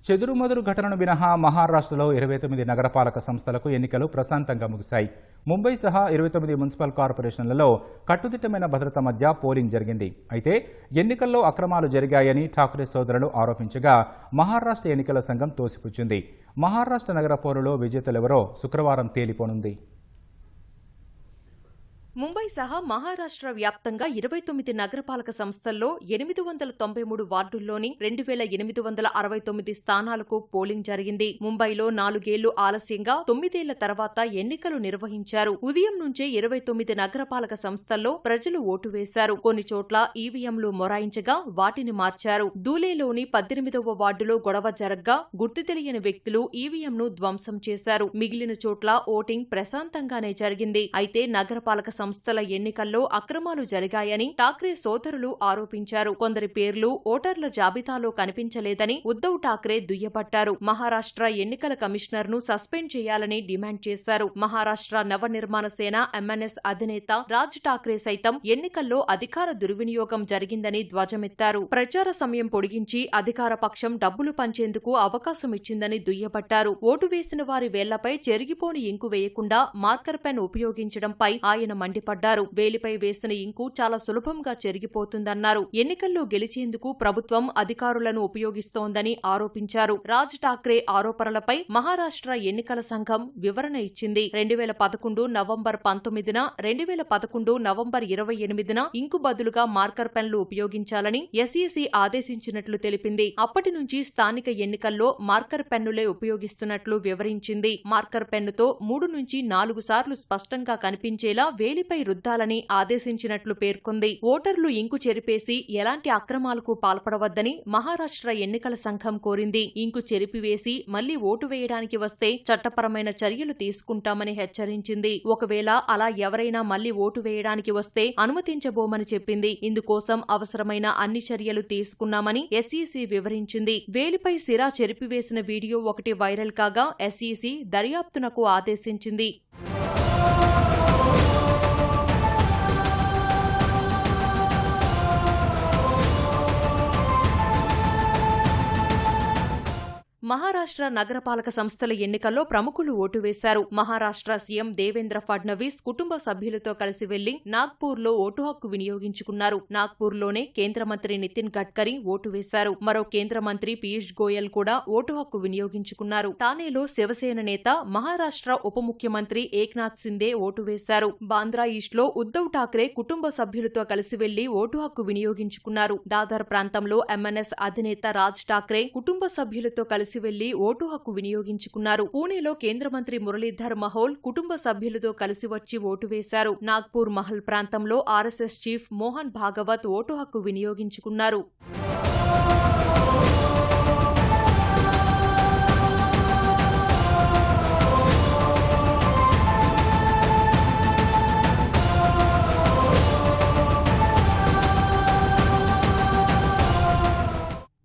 చెదురుమదురు ఘటనను మినహా మహారాష్ట్రలో 29 నగరపాలక సంస్థలకు ఎన్నికలు ప్రశాంతంగా ముగిశాయి. ముంబై సహా 29 మున్సిపల్ కార్పొరేషన్లలో కట్టుదిట్టమైన భద్రత మధ్య పోలింగ్ జరిగింది. అయితే ఎన్నికల్లో అక్రమాలు జరిగాయని ఠాక్రే సోదరులు ఆరోపించగా మహారాష్ట్ర ఎన్నికల సంఘం తోసిపుచ్చింది. మహారాష్ట్ర నగర పోరులో విజేతలెవరో శుక్రవారం తేలిపోనుంది. ముంబై సహా మహారాష్ట్ర వ్యాప్తంగా 29 నగరపాలక సంస్థల్లో 893 వార్డుల్లోని 2869 స్థానాలకు పోలింగ్ జరిగింది. ముంబైలో 4 ఏళ్లు ఆలస్యంగా 9 ఏళ్ల తర్వాత ఎన్నికలు నిర్వహించారు. ఉదయం నుంచే 29 నగరపాలక సంస్థల్లో ప్రజలు ఓటు వేశారు. కొన్ని చోట్ల ఈవీఎంలు మొరాయించగా వాటిని మార్చారు. ధూలేలోని 18వ వార్డులో గొడవ జరగ్గా గుర్తు తెలియని వ్యక్తులు ఈవీఎంను ధ్వంసం చేశారు. మిగిలిన చోట్ల ఓటింగ్ ప్రశాంతంగానే జరిగింది. అయితే నగరపాలక సంస్థల ఎన్నికల్లో అక్రమాలు జరిగాయని ఠాక్రే సోదరులు ఆరోపించారు. కొందరి పేర్లు ఓటర్ల జాబితాలో కనిపించలేదని ఉద్దవ్ ఠాక్రే దుయ్యబట్టారు. మహారాష్ట్ర ఎన్నికల కమిషనర్ ను సస్పెండ్ చేయాలని డిమాండ్ చేశారు. మహారాష్ట్ర నవనిర్మాణ సేన ఎంఎన్ఎస్ అధినేత రాజ్ ఠాక్రే సైతం ఎన్నికల్లో అధికార దుర్వినియోగం జరిగిందని ధ్వజమెత్తారు. ప్రచార సమయం పొడిగించి అధికార పక్షం డబ్బులు పంచేందుకు అవకాశం ఇచ్చిందని దుయ్యబట్టారు. ఓటు వేసిన వారి వేళ్లపై చెరిగిపోని ఇంకు వేయకుండా మార్కర్ పెన్ ఉపయోగించడంపై ఆయన మండిపడ్డారు. వేలిపై వేసిన ఇంకు చాలా సులభంగా చెరిగిపోతుందన్నారు. ఎన్నికల్లో గెలిచేందుకు ప్రభుత్వం అధికారులను ఉపయోగిస్తోందని ఆరోపించారు. రాజ్ ఠాక్రే ఆరోపణలపై మహారాష్ట్ర ఎన్నికల సంఘం వివరణ ఇచ్చింది. 2011 నవంబర్ 19న 2011 నవంబర్ 28న ఇంకు బదులుగా మార్కర్ పెన్లు ఉపయోగించాలని ఎస్ఈసీ ఆదేశించినట్లు తెలిపింది. అప్పటి నుంచి స్థానిక ఎన్నికల్లో మార్కర్ పెన్నులే ఉపయోగిస్తున్నట్లు వివరించింది. మార్కర్ పెన్నుతో 3 నుంచి 4 సార్లు స్పష్టంగా కనిపించేలా వేలిపై రుద్దాలని ఆదేశించినట్లు పేర్కొంది. ఓటర్లు ఇంకు చెరిపేసి ఎలాంటి అక్రమాలకు పాల్పడవద్దని మహారాష్ట్ర ఎన్నికల సంఘం కోరింది. ఇంకు చెరిపివేసి మళ్లీ ఓటు వేయడానికి వస్తే చట్టపరమైన చర్యలు తీసుకుంటామని హెచ్చరించింది. ఒకవేళ అలా ఎవరైనా మళ్లీ ఓటు వేయడానికి వస్తే అనుమతించబోమని చెప్పింది. ఇందుకోసం అవసరమైన అన్ని చర్యలు తీసుకున్నామని ఎస్ఈసీ వివరించింది. వేలిపై సిరా చెరిపివేసిన వీడియో ఒకటి వైరల్ కాగా ఎస్ఈసీ దర్యాప్తునకు ఆదేశించింది. మహారాష్ట్ర నగరపాలక సంస్థల ఎన్నికల్లో ప్రముఖులు ఓటు వేశారు. మహారాష్ట్ర సీఎం దేవేంద్ర ఫడ్నవీస్ కుటుంబ సభ్యులతో కలిసి వెళ్లి నాగ్పూర్లో ఓటు హక్కు వినియోగించుకున్నారు. నాగ్పూర్లోనే కేంద్ర మంత్రి నితిన్ గడ్కరీ ఓటు వేశారు. మరో కేంద్ర మంత్రి పీయూష్ గోయల్ కూడా ఓటు హక్కు వినియోగించుకున్నారు. ఠానేలో శివసేన నేత మహారాష్ట్ర ఉప ముఖ్యమంత్రి ఏక్నాథ్ సిందే ఓటు వేశారు. బాంద్రా ఈస్ట్లో ఉద్దవ్ ఠాక్రే కుటుంబ సభ్యులతో కలిసి వెళ్లి ఓటు హక్కు వినియోగించుకున్నారు. దాదర్ ప్రాంతంలో ఎంఎన్ఎస్ అధినేత రాజ్ ఠాక్రే కుటుంబ సభ్యులతో కలిసి వెళ్లి ఓటు హక్కు వినియోగించుకున్నారు. పూణేలో కేంద్ర మంత్రి మురళీధర్ మహోల్ కుటుంబ సభ్యులతో కలిసి వచ్చి ఓటు వేశారు. నాగ్పూర్ మహల్ ప్రాంతంలో RSS chief Mohan Bhagwat vote హక్కు వినియోగించుకున్నారు.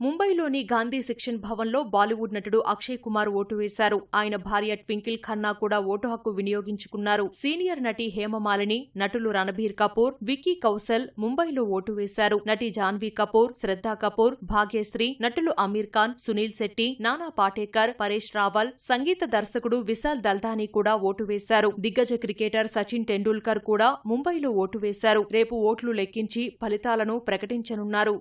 ముంబైలోని గాంధీ శిక్షణ్ భవన్లో బాలీవుడ్ నటుడు అక్షయ్ కుమార్ ఓటు వేశారు. ఆయన భార్య ట్వింకిల్ ఖన్నా కూడా ఓటు హక్కు వినియోగించుకున్నారు. సీనియర్ నటి హేమమాలిని, నటులు రణబీర్ కపూర్, విక్కీ కౌశల్ ముంబైలో ఓటు వేశారు. నటి జాన్వీ కపూర్, శ్రద్ధా కపూర్, భాగ్యశ్రీ, నటులు అమీర్ ఖాన్, సునీల్ శెట్టి, నానా పాటేకర్, పరేష్ రావల్, సంగీత దర్శకుడు విశాల్ దల్దానీ కూడా ఓటు వేశారు. దిగ్గజ క్రికెటర్ సచిన్ టెండూల్కర్ కూడా ముంబైలో ఓటు వేశారు. రేపు ఓట్లు లెక్కించి ఫలితాలను ప్రకటించనున్నారు.